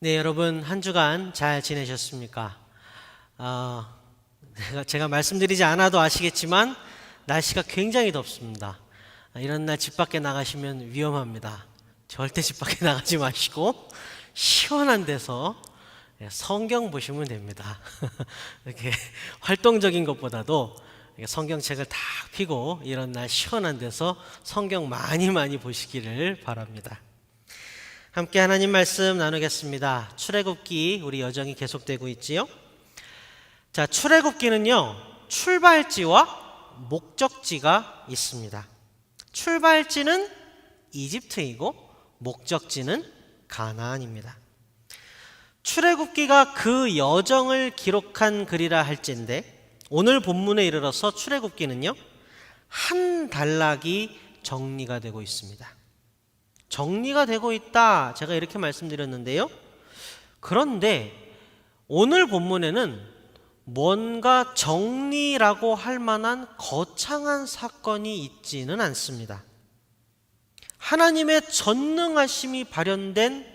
네, 여러분 한 주간 잘 지내셨습니까? 제가 말씀드리지 않아도 아시겠지만 날씨가 굉장히 덥습니다. 이런 날 집 밖에 나가시면 위험합니다. 절대 집 밖에 나가지 마시고 시원한 데서 성경 보시면 됩니다. 이렇게 활동적인 것보다도 성경책을 탁 펴고 이런 날 시원한 데서 성경 많이 보시기를 바랍니다. 함께 하나님 말씀 나누겠습니다. 출애굽기 우리 여정이 계속되고 있지요. 자, 출애굽기는요, 출발지와 목적지가 있습니다. 출발지는 이집트이고 목적지는 가나안입니다. 출애굽기가 그 여정을 기록한 글이라 할진데 오늘 본문에 이르러서 출애굽기는요, 한 단락이 정리가 되고 있습니다. 정리가 되고 있다, 제가 이렇게 말씀드렸는데요. 그런데 오늘 본문에는 뭔가 정리라고 할 만한 거창한 사건이 있지는 않습니다. 하나님의 전능하심이 발현된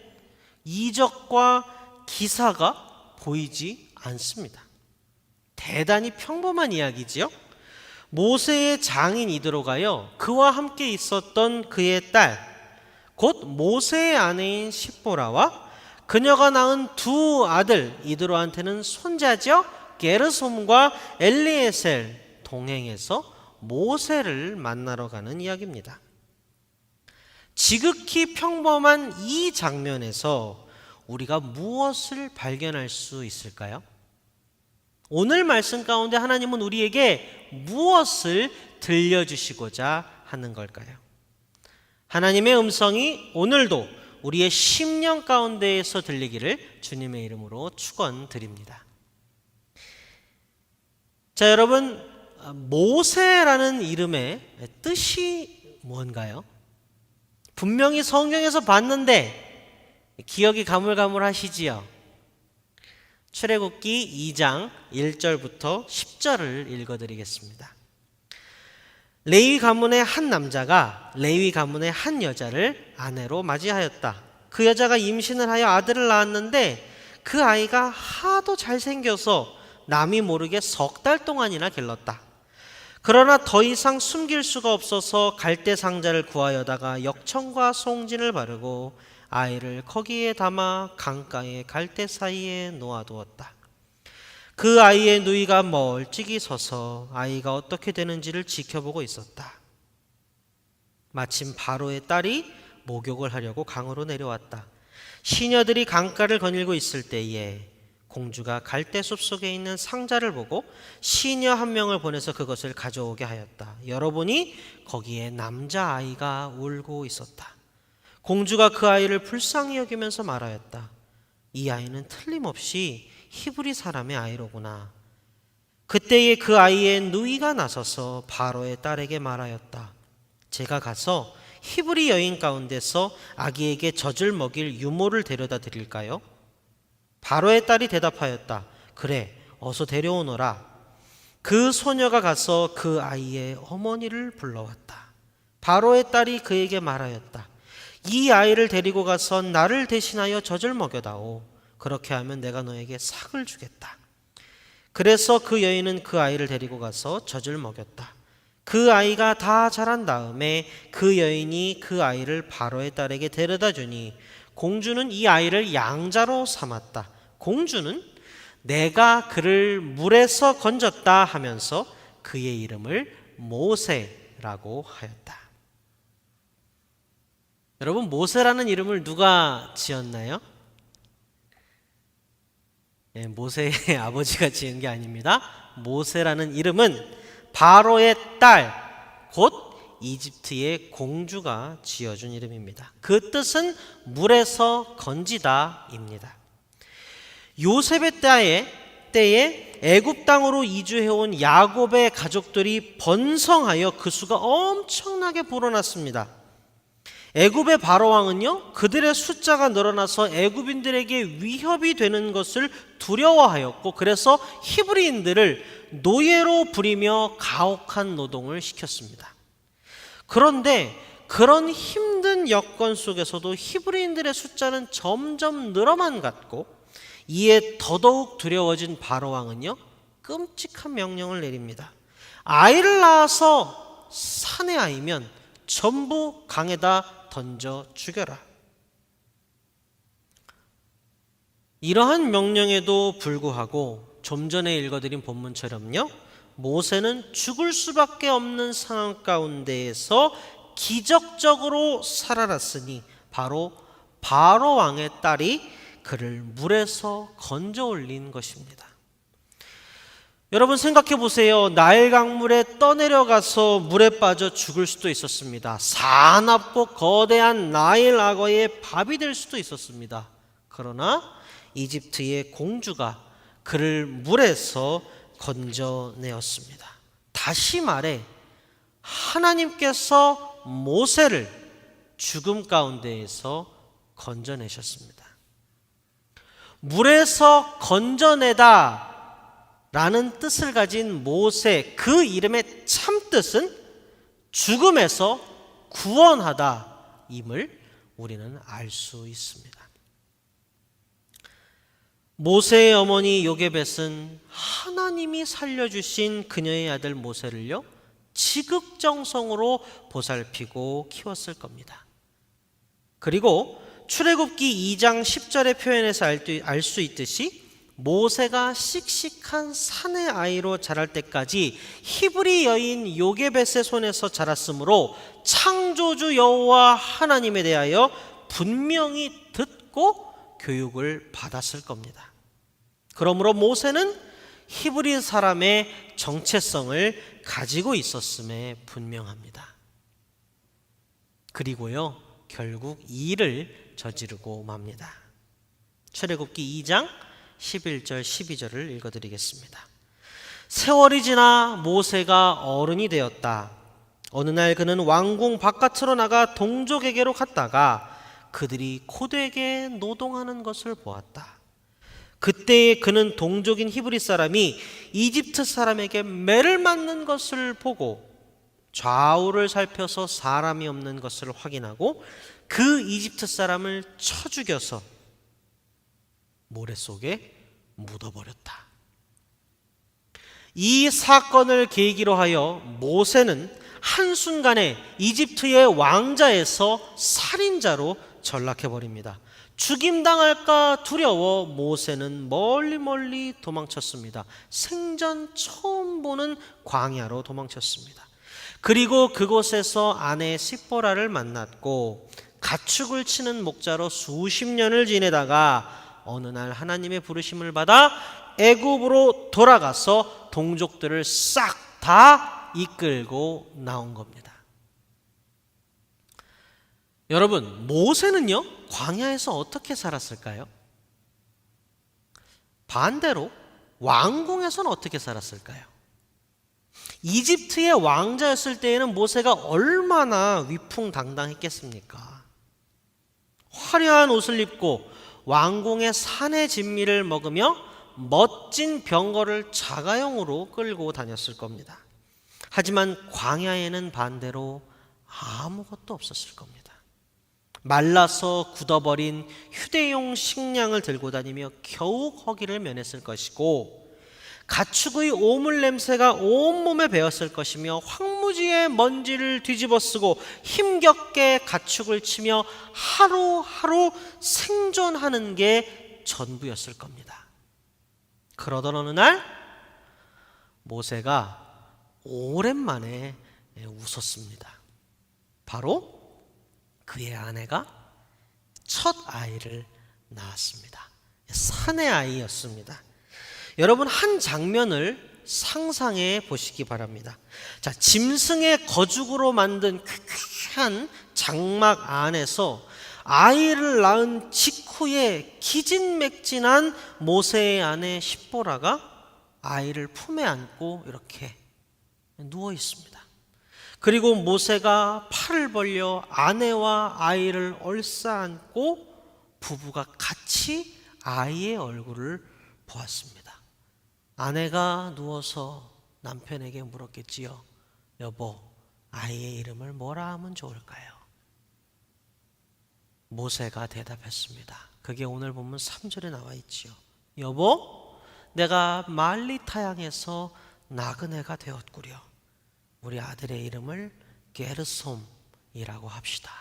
이적과 기사가 보이지 않습니다. 대단히 평범한 이야기지요. 모세의 장인 이드로가요, 그와 함께 있었던 그의 딸, 곧 모세의 아내인 십보라와 그녀가 낳은 두 아들 이드로한테는 손자죠, 게르솜과 엘리에셀 동행해서 모세를 만나러 가는 이야기입니다. 지극히 평범한 이 장면에서 우리가 무엇을 발견할 수 있을까요? 오늘 말씀 가운데 하나님은 우리에게 무엇을 들려주시고자 하는 걸까요? 하나님의 음성이 오늘도 우리의 심령 가운데에서 들리기를 주님의 이름으로 축원드립니다. 자, 여러분, 모세라는 이름의 뜻이 뭔가요? 분명히 성경에서 봤는데 기억이 가물가물하시지요? 출애굽기 2장 1절부터 10절을 읽어드리겠습니다. 레위 가문의 한 남자가 레위 가문의 한 여자를 아내로 맞이하였다. 그 여자가 임신을 하여 아들을 낳았는데 그 아이가 하도 잘생겨서 남이 모르게 3달 동안이나 길렀다. 그러나 더 이상 숨길 수가 없어서 갈대 상자를 구하여다가 역청과 송진을 바르고 아이를 거기에 담아 강가의 갈대 사이에 놓아두었다. 그 아이의 누이가 멀찍이 서서 아이가 어떻게 되는지를 지켜보고 있었다. 마침 바로의 딸이 목욕을 하려고 강으로 내려왔다. 시녀들이 강가를 거닐고 있을 때에 공주가 갈대숲 속에 있는 상자를 보고 시녀 한 명을 보내서 그것을 가져오게 하였다. 열어보니 거기에 남자아이가 울고 있었다. 공주가 그 아이를 불쌍히 여기면서 말하였다. 이 아이는 틀림없이 히브리 사람의 아이로구나. 그때에 그 아이의 누이가 나서서 바로의 딸에게 말하였다. 제가 가서 히브리 여인 가운데서 아기에게 젖을 먹일 유모를 데려다 드릴까요? 바로의 딸이 대답하였다. 그래, 어서 데려오너라. 그 소녀가 가서 그 아이의 어머니를 불러왔다. 바로의 딸이 그에게 말하였다. 이 아이를 데리고 가서 나를 대신하여 젖을 먹여다오. 그렇게 하면 내가 너에게 삭을 주겠다. 그래서 그 여인은 그 아이를 데리고 가서 젖을 먹였다. 그 아이가 다 자란 다음에 그 여인이 그 아이를 바로의 딸에게 데려다 주니 공주는 이 아이를 양자로 삼았다. 공주는 내가 그를 물에서 건졌다 하면서 그의 이름을 모세라고 하였다. 여러분, 모세라는 이름을 누가 지었나요? 모세의 아버지가 지은 게 아닙니다. 모세라는 이름은 바로의 딸, 곧 이집트의 공주가 지어준 이름입니다. 그 뜻은 물에서 건지다입니다. 요셉의 때에 애굽 땅으로 이주해온 야곱의 가족들이 번성하여 그 수가 엄청나게 불어났습니다. 애굽의 바로왕은요, 그들의 숫자가 늘어나서 애굽인들에게 위협이 되는 것을 두려워하였고, 그래서 히브리인들을 노예로 부리며 가혹한 노동을 시켰습니다. 그런데 그런 힘든 힘든 여건 속에서도 히브리인들의 숫자는 점점 늘어만 갔고, 이에 더더욱 두려워진 바로 왕은요, 끔찍한 명령을 내립니다. 아이를 낳아서 사내 아이면 전부 강에다 던져 죽여라. 이러한 명령에도 불구하고 좀 전에 읽어드린 본문처럼요, 모세는 죽을 수밖에 없는 상황 가운데에서 기적적으로 살아났으니 바로 바로 왕의 딸이 그를 물에서 건져 올린 것입니다. 여러분 생각해 보세요. 나일 강물에 떠내려가서 물에 빠져 죽을 수도 있었습니다. 사납고 거대한 나일 악어의 밥이 될 수도 있었습니다. 그러나 이집트의 공주가 그를 물에서 건져내었습니다. 다시 말해 하나님께서 모세를 죽음 가운데에서 건져내셨습니다. 물에서 건져내다 라는 뜻을 가진 모세, 그 이름의 참뜻은 죽음에서 구원하다 임을 우리는 알 수 있습니다. 모세의 어머니 요게벳은 하나님이 살려주신 그녀의 아들 모세를요, 지극정성으로 보살피고 키웠을 겁니다. 그리고 출애굽기 2장 10절의 표현에서 알 수 있듯이 모세가 씩씩한 사내 아이로 자랄 때까지 히브리 여인 요게벳의 손에서 자랐으므로 창조주 여호와 하나님에 대하여 분명히 듣고 교육을 받았을 겁니다. 그러므로 모세는 히브리 사람의 정체성을 가지고 있었음에 분명합니다. 그리고요, 결국 이 일을 저지르고 맙니다. 출애굽기 2장 11절 12절을 읽어드리겠습니다. 세월이 지나 모세가 어른이 되었다. 어느 날 그는 왕궁 바깥으로 나가 동족에게로 갔다가 그들이 고되게 노동하는 것을 보았다. 그때 그는 동족인 히브리 사람이 이집트 사람에게 매를 맞는 것을 보고 좌우를 살펴서 사람이 없는 것을 확인하고 그 이집트 사람을 쳐 죽여서 모래 속에 묻어버렸다. 이 사건을 계기로 하여 모세는 한순간에 이집트의 왕자에서 살인자로 전락해버립니다. 죽임당할까 두려워 모세는 멀리 도망쳤습니다. 생전 처음 보는 광야로 도망쳤습니다. 그리고 그곳에서 아내 시보라를 만났고 가축을 치는 목자로 수십 년을 지내다가 어느 날 하나님의 부르심을 받아 애굽으로 돌아가서 동족들을 싹 다 이끌고 나온 겁니다. 여러분, 모세는요, 광야에서 어떻게 살았을까요? 반대로 왕궁에서는 어떻게 살았을까요? 이집트의 왕자였을 때에는 모세가 얼마나 위풍당당했겠습니까? 화려한 옷을 입고 왕궁의 산의 진미를 먹으며 멋진 병거를 자가용으로 끌고 다녔을 겁니다. 하지만 광야에는 반대로 아무것도 없었을 겁니다. 말라서 굳어버린 휴대용 식량을 들고 다니며 겨우 허기를 면했을 것이고 가축의 오물 냄새가 온몸에 배었을 것이며 황무지의 먼지를 뒤집어 쓰고 힘겹게 가축을 치며 하루하루 생존하는 게 전부였을 겁니다. 그러던 어느 날 모세가 오랜만에 웃었습니다. 바로 그의 아내가 첫 아이를 낳았습니다. 사내 아이였습니다. 여러분, 한 장면을 상상해 보시기 바랍니다. 자, 짐승의 거죽으로 만든 쾌쾌한 장막 안에서 아이를 낳은 직후에 기진맥진한 모세의 아내 십보라가 아이를 품에 안고 이렇게 누워 있습니다. 그리고 모세가 팔을 벌려 아내와 아이를 얼싸안고 부부가 같이 아이의 얼굴을 보았습니다. 아내가 누워서 남편에게 물었겠지요. 여보, 아이의 이름을 뭐라 하면 좋을까요? 모세가 대답했습니다. 그게 오늘 본문 3절에 나와 있지요. 여보, 내가 말리 타양에서 나그네가 되었구려. 우리 아들의 이름을 게르솜이라고 합시다.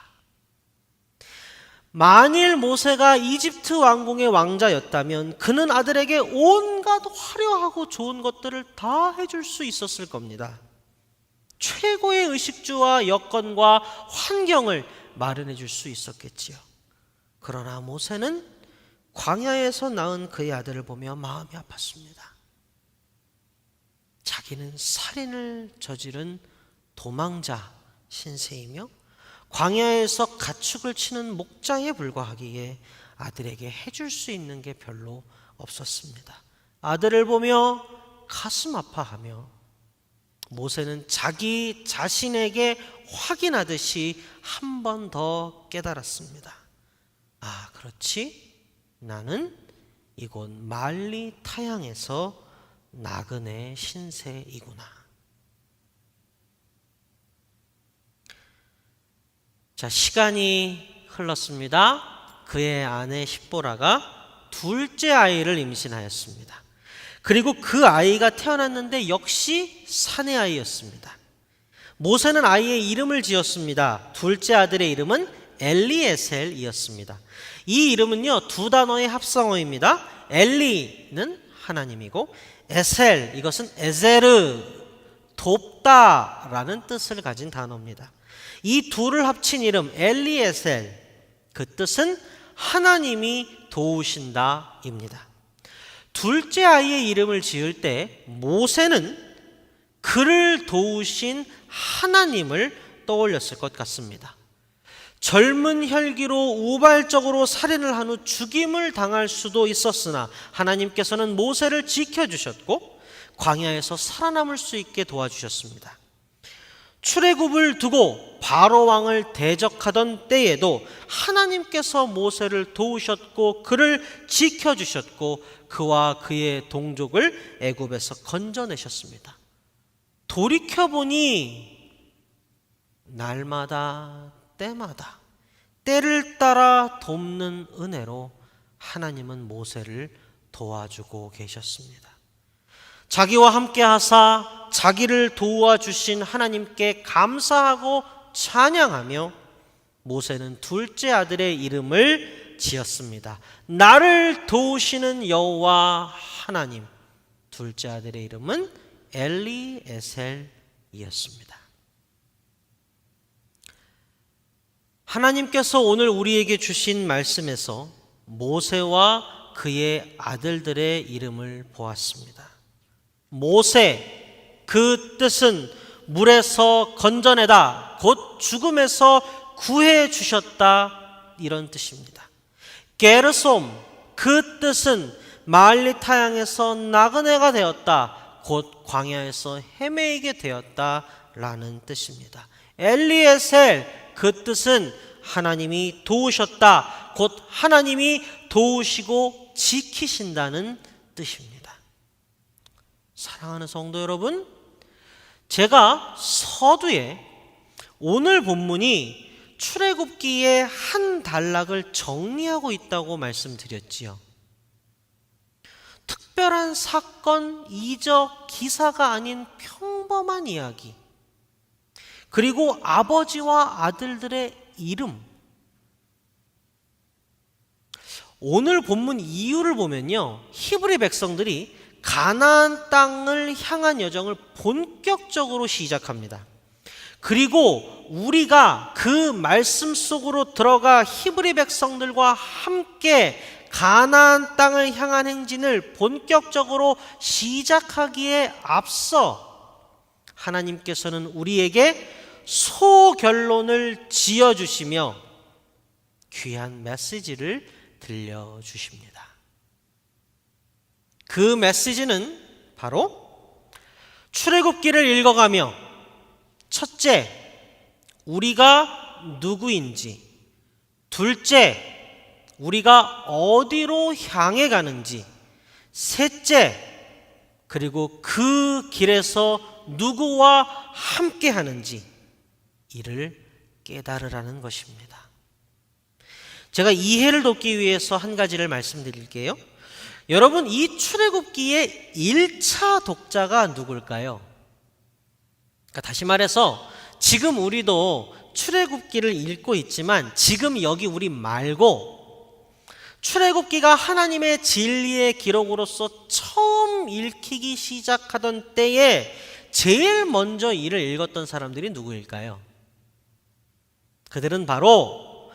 만일 모세가 이집트 왕궁의 왕자였다면 그는 아들에게 온갖 화려하고 좋은 것들을 다 해줄 수 있었을 겁니다. 최고의 의식주와 여건과 환경을 마련해 줄 수 있었겠지요. 그러나 모세는 광야에서 낳은 그의 아들을 보며 마음이 아팠습니다. 자기는 살인을 저지른 도망자 신세이며 광야에서 가축을 치는 목자에 불과하기에 아들에게 해줄 수 있는 게 별로 없었습니다. 아들을 보며 가슴 아파하며 모세는 자기 자신에게 확인하듯이 한 번 더 깨달았습니다. 아, 그렇지? 나는 이곳 말리 타양에서 나그네 신세이구나. 자, 시간이 흘렀습니다. 그의 아내 십보라가 둘째 아이를 임신하였습니다. 그리고 그 아이가 태어났는데 역시 사내 아이였습니다. 모세는 아이의 이름을 지었습니다. 둘째 아들의 이름은 엘리에셀이었습니다. 이 이름은요, 두 단어의 합성어입니다. 엘리는 하나님이고 에셀, 이것은 에제르, 돕다라는 뜻을 가진 단어입니다. 이 둘을 합친 이름 엘리에셀, 그 뜻은 하나님이 도우신다입니다. 둘째 아이의 이름을 지을 때 모세는 그를 도우신 하나님을 떠올렸을 것 같습니다. 젊은 혈기로 우발적으로 살인을 한 후 죽임을 당할 수도 있었으나 하나님께서는 모세를 지켜주셨고 광야에서 살아남을 수 있게 도와주셨습니다. 출애굽을 두고 바로 왕을 대적하던 때에도 하나님께서 모세를 도우셨고 그를 지켜주셨고 그와 그의 동족을 애굽에서 건져내셨습니다. 돌이켜보니 날마다 때마다 때를 따라 돕는 은혜로 하나님은 모세를 도와주고 계셨습니다. 자기와 함께 하사 자기를 도와주신 하나님께 감사하고 찬양하며 모세는 둘째 아들의 이름을 지었습니다. 나를 도우시는 여호와 하나님. 둘째 아들의 이름은 엘리에셀이었습니다. 하나님께서 오늘 우리에게 주신 말씀에서 모세와 그의 아들들의 이름을 보았습니다. 모세, 그 뜻은 물에서 건져내다, 곧 죽음에서 구해 주셨다, 이런 뜻입니다. 게르솜, 그 뜻은 말리 타양에서 나그네가 되었다, 곧 광야에서 헤매이게 되었다라는 뜻입니다. 엘리에셀, 그 뜻은 하나님이 도우셨다, 곧 하나님이 도우시고 지키신다는 뜻입니다. 사랑하는 성도 여러분, 제가 서두에 오늘 본문이 출애굽기의 한 단락을 정리하고 있다고 말씀드렸지요. 특별한 사건, 이적, 기사가 아닌 평범한 이야기, 그리고 아버지와 아들들의 이름. 오늘 본문 이유를 보면요, 히브리 백성들이 가나안 땅을 향한 여정을 본격적으로 시작합니다. 그리고 우리가 그 말씀 속으로 들어가 히브리 백성들과 함께 가나안 땅을 향한 행진을 본격적으로 시작하기에 앞서 하나님께서는 우리에게 소결론을 지어주시며 귀한 메시지를 들려주십니다. 그 메시지는 바로 출애굽기를 읽어가며 첫째, 우리가 누구인지, 둘째, 우리가 어디로 향해 가는지, 셋째, 그리고 그 길에서 누구와 함께 하는지 이를 깨달으라는 것입니다. 제가 이해를 돕기 위해서 한 가지를 말씀드릴게요. 여러분, 이 출애굽기의 1차 독자가 누굴까요? 그러니까 다시 말해서 지금 우리도 출애굽기를 읽고 있지만 지금 여기 우리 말고 출애굽기가 하나님의 진리의 기록으로서 처음 읽히기 시작하던 때에 제일 먼저 이를 읽었던 사람들이 누구일까요? 그들은 바로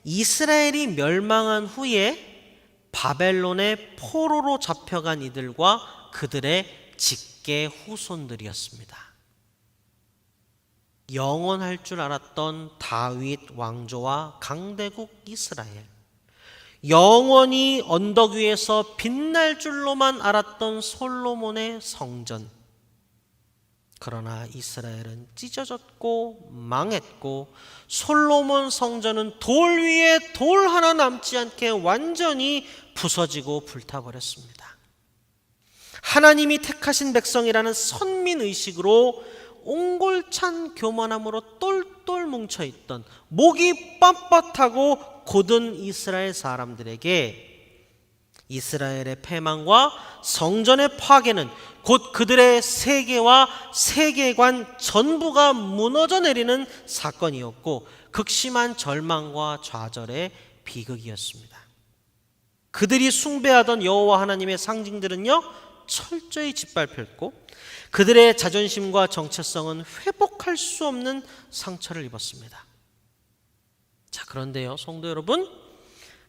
이스라엘이 멸망한 후에 바벨론의 포로로 잡혀간 이들과 그들의 직계 후손들이었습니다. 영원할 줄 알았던 다윗 왕조와 강대국 이스라엘, 영원히 언덕 위에서 빛날 줄로만 알았던 솔로몬의 성전. 그러나 이스라엘은 찢어졌고 망했고 솔로몬 성전은 돌 위에 돌 하나 남지 않게 완전히 부서지고 불타버렸습니다. 하나님이 택하신 백성이라는 선민의식으로 옹골찬 교만함으로 똘똘 뭉쳐있던 목이 빳빳하고 곧은 이스라엘 사람들에게 이스라엘의 패망과 성전의 파괴는 곧 그들의 세계와 세계관 전부가 무너져 내리는 사건이었고 극심한 절망과 좌절의 비극이었습니다. 그들이 숭배하던 여호와 하나님의 상징들은요 철저히 짓밟혔고 그들의 자존심과 정체성은 회복할 수 없는 상처를 입었습니다. 자, 그런데요 성도 여러분,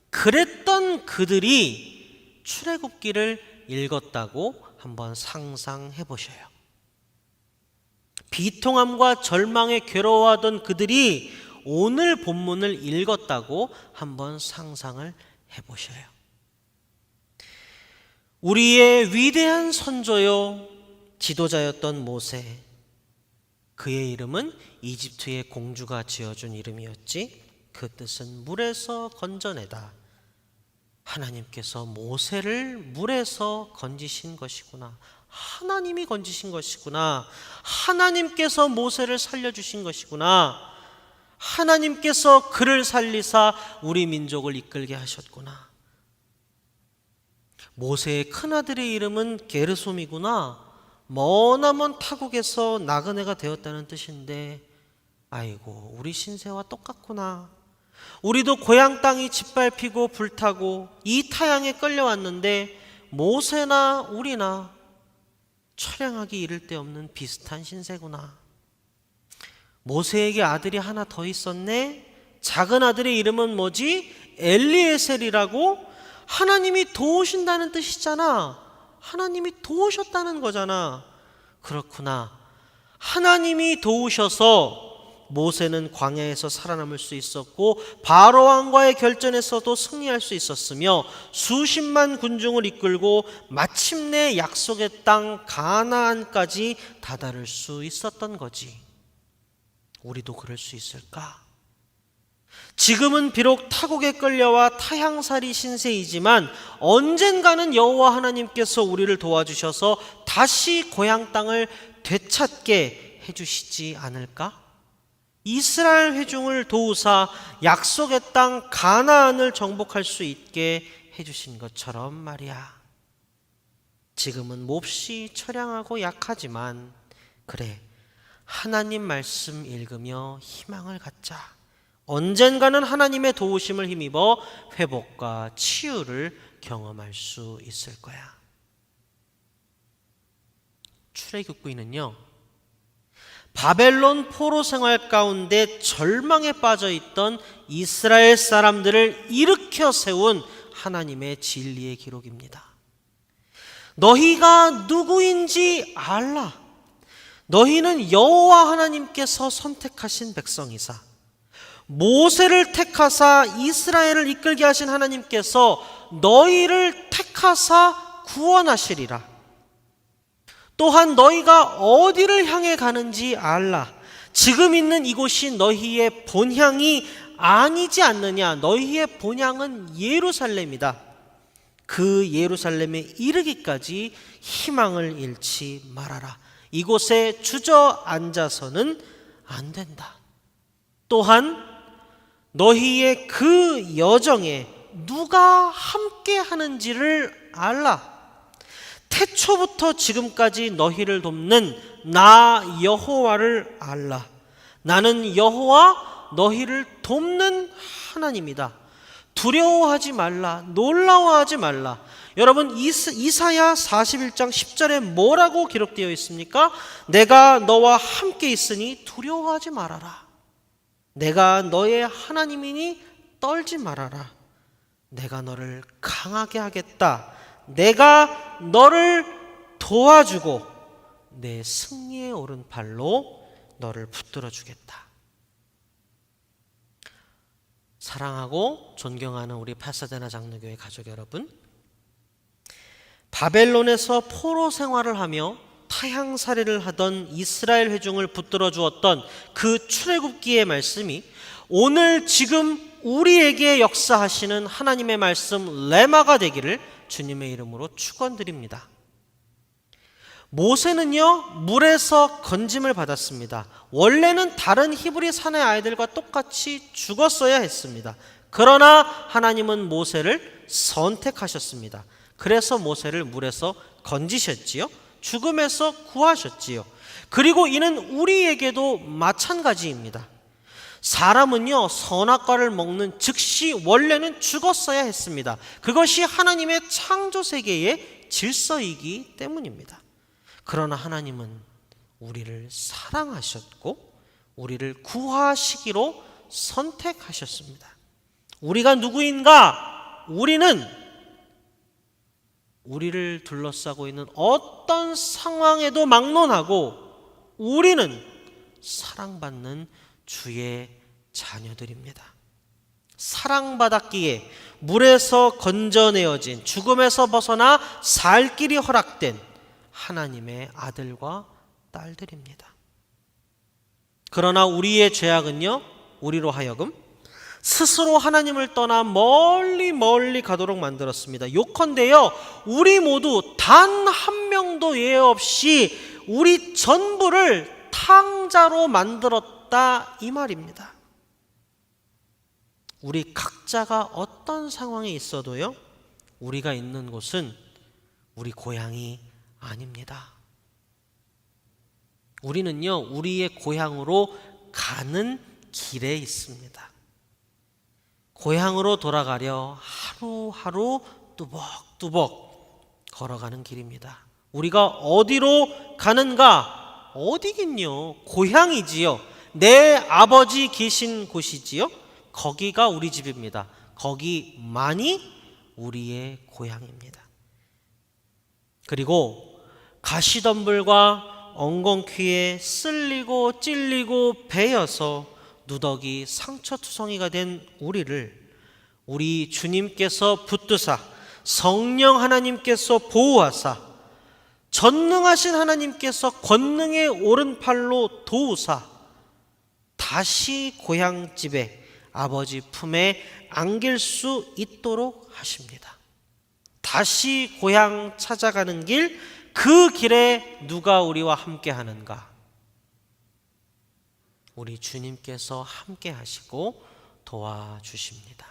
그랬던 그들이 출애굽기를 읽었다고 한번 상상해 보셔요. 비통함과 절망에 괴로워하던 그들이 오늘 본문을 읽었다고 한번 상상을 해 보셔요. 우리의 위대한 선조요 지도자였던 모세, 그의 이름은 이집트의 공주가 지어준 이름이었지. 그 뜻은 물에서 건져내다. 하나님께서 모세를 물에서 건지신 것이구나. 하나님이 건지신 것이구나. 하나님께서 모세를 살려주신 것이구나. 하나님께서 그를 살리사 우리 민족을 이끌게 하셨구나. 모세의 큰아들의 이름은 게르솜이구나. 머나먼 타국에서 나그네가 되었다는 뜻인데 아이고 우리 신세와 똑같구나. 우리도 고향 땅이 짓밟히고 불타고 이 타향에 끌려왔는데 모세나 우리나 처량하기 이를 데 없는 비슷한 신세구나. 모세에게 아들이 하나 더 있었네. 작은 아들의 이름은 뭐지? 엘리에셀이라고. 하나님이 도우신다는 뜻이잖아. 하나님이 도우셨다는 거잖아. 그렇구나. 하나님이 도우셔서 모세는 광야에서 살아남을 수 있었고 바로 왕과의 결전에서도 승리할 수 있었으며 수십만 군중을 이끌고 마침내 약속의 땅 가나안까지 다다를 수 있었던 거지. 우리도 그럴 수 있을까? 지금은 비록 타국에 끌려와 타향살이 신세이지만 언젠가는 여호와 하나님께서 우리를 도와주셔서 다시 고향 땅을 되찾게 해주시지 않을까? 이스라엘 회중을 도우사 약속의 땅 가나안을 정복할 수 있게 해주신 것처럼 말이야. 지금은 몹시 처량하고 약하지만 그래, 하나님 말씀 읽으며 희망을 갖자. 언젠가는 하나님의 도우심을 힘입어 회복과 치유를 경험할 수 있을 거야. 출애굽기는요 바벨론 포로 생활 가운데 절망에 빠져 있던 이스라엘 사람들을 일으켜 세운 하나님의 진리의 기록입니다. 너희가 누구인지 알라. 너희는 여호와 하나님께서 선택하신 백성이사. 모세를 택하사 이스라엘을 이끌게 하신 하나님께서 너희를 택하사 구원하시리라. 또한 너희가 어디를 향해 가는지 알라. 지금 있는 이곳이 너희의 본향이 아니지 않느냐. 너희의 본향은 예루살렘이다. 그 예루살렘에 이르기까지 희망을 잃지 말아라. 이곳에 주저앉아서는 안 된다. 또한 너희의 그 여정에 누가 함께 하는지를 알라. 태초부터 지금까지 너희를 돕는 나 여호와를 알라. 나는 여호와 너희를 돕는 하나님이다. 두려워하지 말라. 놀라워하지 말라. 여러분, 이사야 41장 10절에 뭐라고 기록되어 있습니까? 내가 너와 함께 있으니 두려워하지 말아라. 내가 너의 하나님이니 떨지 말아라. 내가 너를 강하게 하겠다. 내가 너를 도와주고 내 승리의 오른팔로 너를 붙들어 주겠다. 사랑하고 존경하는 우리 파사데나 장로교회 가족 여러분, 바벨론에서 포로 생활을 하며 타향살이를 하던 이스라엘 회중을 붙들어 주었던 그 출애굽기의 말씀이 오늘 지금 우리에게 역사하시는 하나님의 말씀 레마가 되기를 주님의 이름으로 축원드립니다. 모세는요, 물에서 건짐을 받았습니다. 원래는 다른 히브리 사내 아이들과 똑같이 죽었어야 했습니다. 그러나 하나님은 모세를 선택하셨습니다. 그래서 모세를 물에서 건지셨지요. 죽음에서 구하셨지요. 그리고 이는 우리에게도 마찬가지입니다. 사람은요, 선악과를 먹는 즉시 원래는 죽었어야 했습니다. 그것이 하나님의 창조 세계의 질서이기 때문입니다. 그러나 하나님은 우리를 사랑하셨고 우리를 구하시기로 선택하셨습니다. 우리가 누구인가? 우리는 우리를 둘러싸고 있는 어떤 상황에도 막론하고 우리는 사랑받는 주의 자녀들입니다. 사랑받았기에 물에서 건져내어진, 죽음에서 벗어나 살 길이 허락된 하나님의 아들과 딸들입니다. 그러나 우리의 죄악은요, 우리로 하여금 스스로 하나님을 떠나 멀리 멀리 가도록 만들었습니다. 요컨대요, 우리 모두 단 한 명도 예외 없이 우리 전부를 탕자로 만들었다, 이 말입니다. 우리 각자가 어떤 상황에 있어도요, 우리가 있는 곳은 우리 고향이 아닙니다. 우리는요, 우리의 고향으로 가는 길에 있습니다. 고향으로 돌아가려 하루하루 뚜벅뚜벅 걸어가는 길입니다. 우리가 어디로 가는가? 어디긴요? 고향이지요. 내 아버지 계신 곳이지요. 거기가 우리 집입니다. 거기만이 우리의 고향입니다. 그리고 가시덤불과 엉겅퀴에 쓸리고 찔리고 베여서 누더기 상처투성이가 된 우리를 우리 주님께서 붙드사 성령 하나님께서 보호하사 전능하신 하나님께서 권능의 오른팔로 도우사 다시 고향집에 아버지 품에 안길 수 있도록 하십니다. 다시 고향 찾아가는 길, 그 길에 누가 우리와 함께 하는가? 우리 주님께서 함께 하시고 도와주십니다.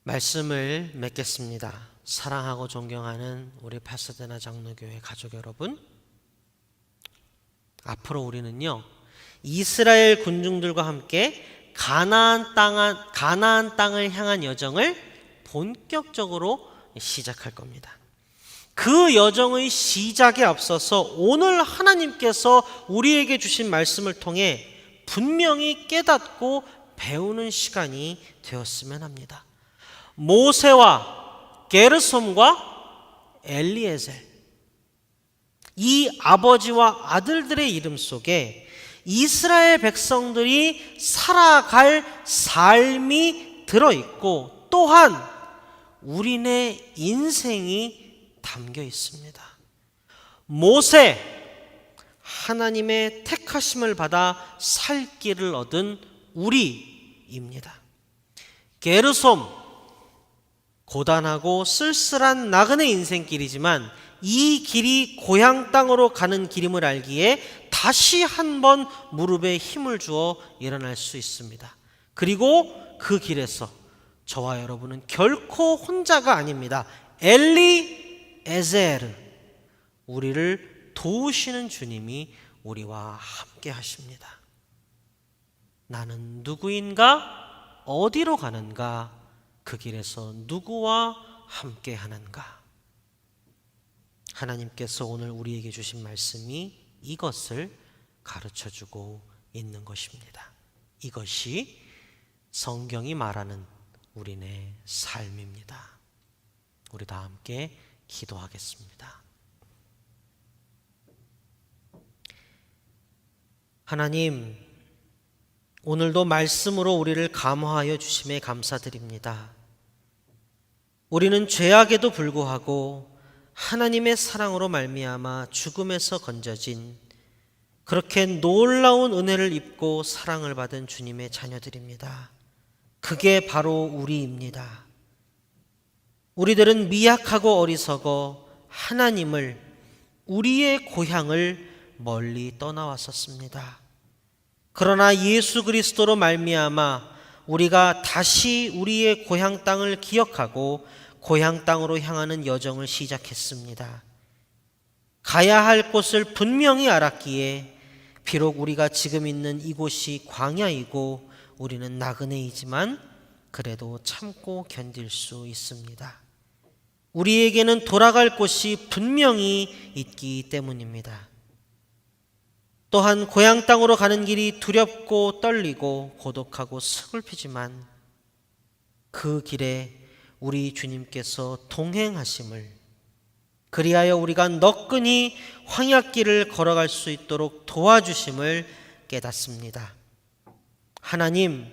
말씀을 맺겠습니다. 사랑하고 존경하는 우리 파사데나 장로교회 가족 여러분, 앞으로 우리는요, 이스라엘 군중들과 함께 가나안 땅을 향한 여정을 본격적으로 시작할 겁니다. 그 여정의 시작에 앞서서 오늘 하나님께서 우리에게 주신 말씀을 통해 분명히 깨닫고 배우는 시간이 되었으면 합니다. 모세와 게르솜과 엘리에셀, 이 아버지와 아들들의 이름 속에 이스라엘 백성들이 살아갈 삶이 들어있고 또한 우리네 인생이 담겨 있습니다. 모세, 하나님의 택하심을 받아 살 길을 얻은 우리입니다. 게르솜, 고단하고 쓸쓸한 나그네 인생길이지만 이 길이 고향 땅으로 가는 길임을 알기에 다시 한번 무릎에 힘을 주어 일어날 수 있습니다. 그리고 그 길에서 저와 여러분은 결코 혼자가 아닙니다. 엘리 에제르, 우리를 도우시는 주님이 우리와 함께 하십니다. 나는 누구인가? 어디로 가는가? 그 길에서 누구와 함께 하는가? 하나님께서 오늘 우리에게 주신 말씀이 이것을 가르쳐주고 있는 것입니다. 이것이 성경이 말하는 우리네 삶입니다. 우리 다 함께 기도하겠습니다. 하나님, 오늘도 말씀으로 우리를 감화하여 주심에 감사드립니다. 우리는 죄악에도 불구하고 하나님의 사랑으로 말미암아 죽음에서 건져진 그렇게 놀라운 은혜를 입고 사랑을 받은 주님의 자녀들입니다. 그게 바로 우리입니다. 우리들은 미약하고 어리석어 하나님을, 우리의 고향을 멀리 떠나왔었습니다. 그러나 예수 그리스도로 말미암아 우리가 다시 우리의 고향 땅을 기억하고 고향 땅으로 향하는 여정을 시작했습니다. 가야 할 곳을 분명히 알았기에 비록 우리가 지금 있는 이곳이 광야이고 우리는 나그네이지만 그래도 참고 견딜 수 있습니다. 우리에게는 돌아갈 곳이 분명히 있기 때문입니다. 또한 고향 땅으로 가는 길이 두렵고 떨리고 고독하고 서글프지만 그 길에 우리 주님께서 동행하심을, 그리하여 우리가 너끈히 황야길을 걸어갈 수 있도록 도와주심을 깨닫습니다. 하나님,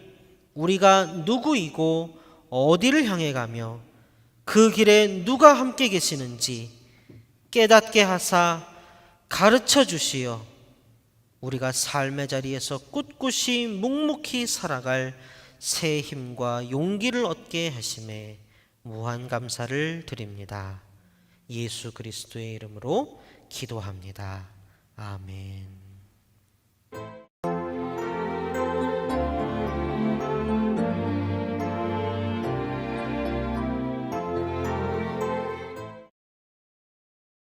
우리가 누구이고 어디를 향해 가며 그 길에 누가 함께 계시는지 깨닫게 하사 가르쳐 주시어 우리가 삶의 자리에서 꿋꿋이 묵묵히 살아갈 새 힘과 용기를 얻게 하심에 무한 감사를 드립니다. 예수 그리스도의 이름으로 기도합니다. 아멘.